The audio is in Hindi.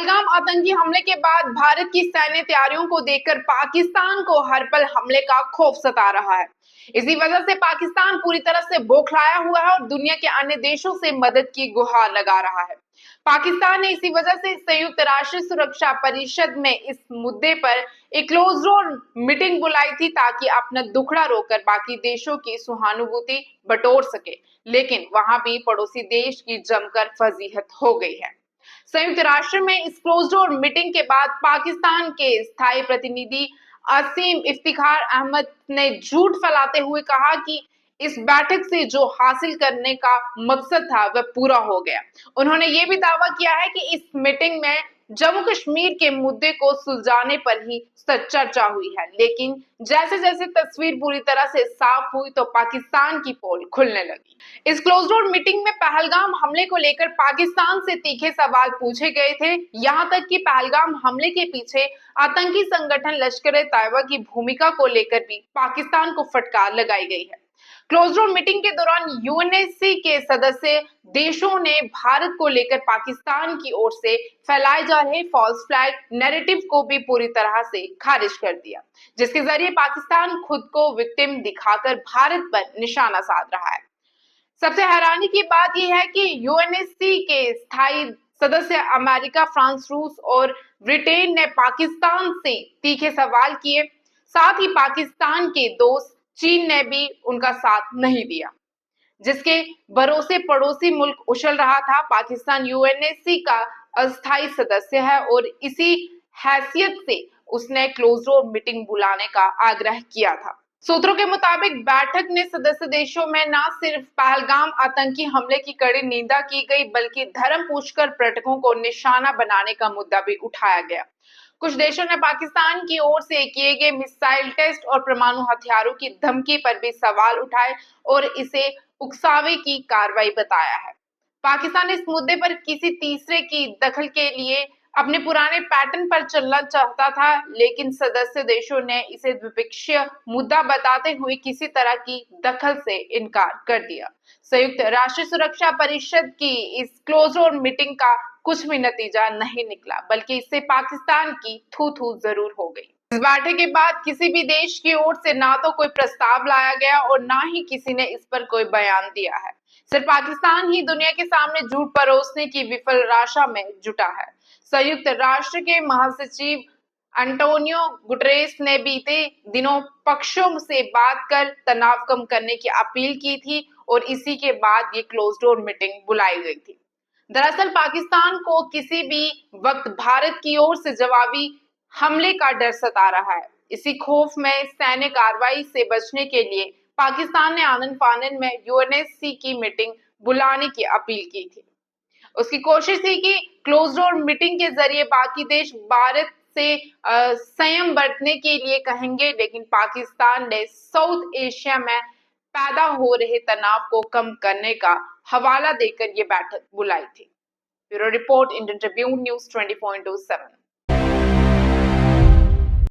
पहलगाम आतंकी हमले के बाद भारत की सैन्य तैयारियों को देखकर पाकिस्तान को हर पल हमले का खौफ सता रहा है। इसी वजह से पाकिस्तान पूरी तरह से बौखलाया हुआ है और दुनिया के अन्य देशों से मदद की गुहार लगा रहा है। पाकिस्तान ने इसी वजह से संयुक्त राष्ट्र सुरक्षा परिषद में इस मुद्दे पर एक क्लोज डोर मीटिंग बुलाई थी ताकि अपना दुखड़ा रोककर बाकी देशों की सहानुभूति बटोर सके, लेकिन वहां भी पड़ोसी देश की जमकर फजीहत हो गई है। संयुक्त राष्ट्र में इस क्लोज डोर मीटिंग के बाद पाकिस्तान के स्थायी प्रतिनिधि असीम इफ्तिखार अहमद ने झूठ फैलाते हुए कहा कि इस बैठक से जो हासिल करने का मकसद था वह पूरा हो गया। उन्होंने ये भी दावा किया है कि इस मीटिंग में जम्मू कश्मीर के मुद्दे को सुलझाने पर ही चर्चा हुई है, लेकिन जैसे जैसे तस्वीर पूरी तरह से साफ हुई तो पाकिस्तान की पोल खुलने लगी। इस क्लोज डोर मीटिंग में पहलगाम हमले को लेकर पाकिस्तान से तीखे सवाल पूछे गए थे। यहां तक कि पहलगाम हमले के पीछे आतंकी संगठन लश्कर-ए-तैयबा की भूमिका को लेकर भी पाकिस्तान को फटकार लगाई गई है। क्लोज डोर मीटिंग के दौरान यूएनएससी के सदस्य देशों ने भारत को लेकर पाकिस्तान की ओर से फैलाए जा रहे फॉल्स फ्लैग नैरेटिव को भी पूरी तरह से खारिज कर दिया, जिसके जरिए पाकिस्तान खुद को विक्टिम दिखाकर भारत पर निशाना साध रहा है। सबसे हैरानी की बात यह है कि यूएनएससी के स्थायी सदस्य अमेरिका, फ्रांस, रूस और ब्रिटेन ने पाकिस्तान से तीखे सवाल किए। साथ ही पाकिस्तान के दोस्त चीन ने भी उनका साथ नहीं दिया, जिसके भरोसे पड़ोसी मुल्क उछल रहा था। पाकिस्तान यूएनएससी का अस्थायी सदस्य है और इसी हैसियत से उसने क्लोज डोर मीटिंग बुलाने का आग्रह किया था। सूत्रों के मुताबिक बैठक ने सदस्य देशों में न सिर्फ पहलगाम आतंकी हमले की कड़ी निंदा की गई, बल्कि धर्म पूछकर पर्यटकों को निशाना बनाने का मुद्दा भी उठाया गया। कुछ देशों ने पाकिस्तान की ओर से किए गए मिसाइल टेस्ट और परमाणु हथियारों की धमकी पर भी सवाल उठाए और इसे उकसावे की कार्रवाई बताया है। पाकिस्तान इस मुद्दे पर किसी तीसरे की दखल के लिए अपने पुराने पैटर्न पर चलना चाहता था, लेकिन सदस्य देशों ने इसे द्विपक्षीय मुद्दा बताते हुए किसी तरह की दखल से इनकार कर दिया। संयुक्त राष्ट्र सुरक्षा परिषद की इस क्लोज डोर मीटिंग का कुछ भी नतीजा नहीं निकला, बल्कि इससे पाकिस्तान की थू थू जरूर हो गई। इस बैठक के बाद किसी भी देश की ओर से ना तो कोई प्रस्ताव लाया गया और ना ही किसी ने इस पर कोई बयान दिया है। सिर्फ पाकिस्तान ही दुनिया के सामने झूठ परोसने की विफल आशा में जुटा है। संयुक्त राष्ट्र के महासचिव अंटोनियो गुटेरेस ने बीते दिनों पक्षों से बात कर तनाव कम करने की अपील की थी और इसी के बाद ये क्लोज डोर मीटिंग बुलाई गई थी। दरअसल पाकिस्तान को किसी भी वक्त भारत की ओर से जवाबी हमले का डर सता रहा है। इसी खौफ में सैन्य कार्रवाई से बचने के लिए पाकिस्तान ने आनन फानन में यूएनएससी की मीटिंग बुलाने की अपील की थी। उसकी कोशिश थी कि क्लोज डोर मीटिंग के जरिए बाकी देश भारत से संयम बरतने के लिए कहेंगे, लेकिन पाकिस्तान ने साउथ एशिया में पैदा हो रहे तनाव को कम करने का हवाला देकर ये बैठक बुलाई थी। Bureau report, Indian Tribune news 24/7।